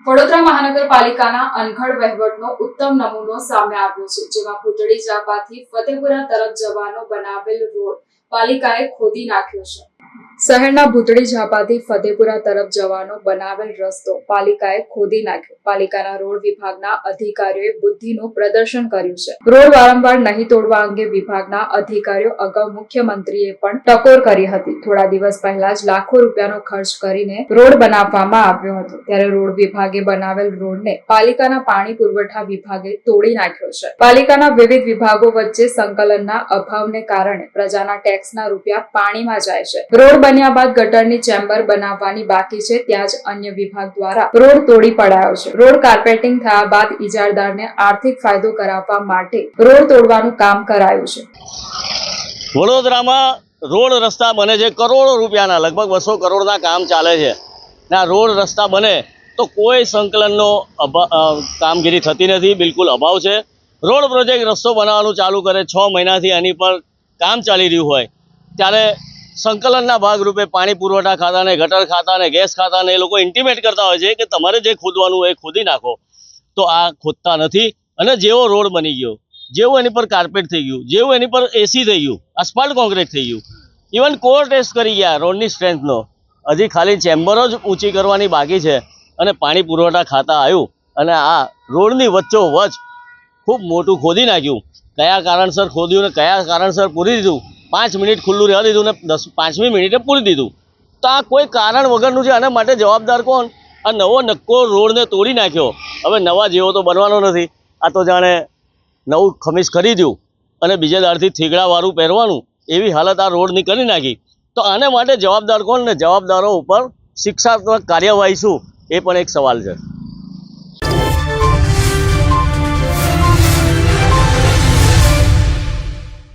વડોદરા મહાનગરપાલિકાના અનઘડ વહીવટનો ઉત્તમ નમૂનો સામે આવ્યો છે, જેમાં ભૂતળી ઝાપાથી ફતેપુરા તરફ જવાનો બનાવેલ રોડ પાલિકાએ ખોદી નાખ્યો છે। શહેરના ભૂતળી ઝાપાથી ફતેપુરા તરફ જવાનો બનાવેલ રસ્તો પાલિકાએ ખોદી નાખ્યો। પાલિકાના રોડ વિભાગના અધિકારીઓએ બુદ્ધિનું પ્રદર્શન કર્યું છે। રોડ વારંવાર નહીં તોડવા અંગે વિભાગના અધિકારીઓ અગાઉ મુખ્યમંત્રીએ પણ ટકોર કરી હતી। થોડા દિવસ પહેલા જ લાખો રૂપિયાનો ખર્ચ કરીને રોડ બનાવવામાં આવ્યો હતો, ત્યારે રોડ વિભાગે બનાવેલ રોડને પાલિકાના પાણી પુરવઠા વિભાગે તોડી નાખ્યો છે। પાલિકાના વિવિધ વિભાગો વચ્ચે સંકલનના અભાવને કારણે પ્રજાના ટેક્સના રૂપિયા પાણીમાં જાય છે। રોડ બન્યા બાદ ગટરની ચેમ્બર બનાવવાની બાકી છે, ત્યાં જ અન્ય વિભાગ દ્વારા રોડ તોડી પડાયો છે। રોડ કાર્પેટિંગ થયા બાદ ઇજારદારને આર્થિક ફાયદો કરાવવા માટે રોડ તોડવાનું કામ કરાયું છે। વડોદરામાં રોડ રસ્તા બને છે, કરોડો રૂપિયાના, લગભગ 200 કરોડના કામ ચાલે છે। ના રોડ રસ્તા બને તો કોઈ સંકલનનો કામગીરી થતી નથી, બિલકુલ અભાવ છે। રોડ પ્રોજેક્ટ રસ્તો બનાવવાનું ચાલુ કરે 6 મહિનાથી આની પર કામ ચાલી રહ્યું હોય ત્યારે સંકલનના ભાગરૂપે પાણી પુરવઠા ખાતાને, ગટર ખાતાને, ગેસ ખાતાને એ લોકો ઇન્ટિમેટ કરતા હોય છે કે તમારે જે ખોદવાનું હોય એ ખોદી નાખો, તો આ ખોદતા નથી। અને જેવો રોડ બની ગયો, જેવું એની પર કાર્પેટ થઈ ગયું, જેવું એની પર એસી થઈ ગયું, આસ્ફાલ્ટ કોન્ક્રીટ થઈ ગયું, ઇવન કોર ટેસ્ટ કરી ગયા રોડની સ્ટ્રેન્થનો, હજી ખાલી ચેમ્બરો જ ઊંચી કરવાની બાકી છે અને પાણી પુરવઠા ખાતા આવ્યું અને આ રોડની વચ્ચોવચ્ચ ખૂબ મોટું ખોદી નાખ્યું। કયા કારણસર ખોદ્યું ને કયા કારણસર પૂરી દીધું, 5 મિનિટ ખુલ્લું રહેવા દીધું ને 5મી મિનિટે પૂરી દીધું, તો આ કોઈ કારણ વગરનું છે। આના માટે જવાબદાર કોણ? આ નવો નક્કો રોડને તોડી નાખ્યો। હવે નવા જેવો તો બનવાનો નથી, આ તો જાણે નવું ખમીસ ખરીદ્યું અને બીજા દાડથી થીગડાવાળું પહેરવાનું એવી હાલત આ રોડની કરી નાખી। તો આને માટે જવાબદાર કોણ ને જવાબદારો ઉપર શિક્ષાત્મક કાર્યવાહી શું, એ પણ એક સવાલ છે।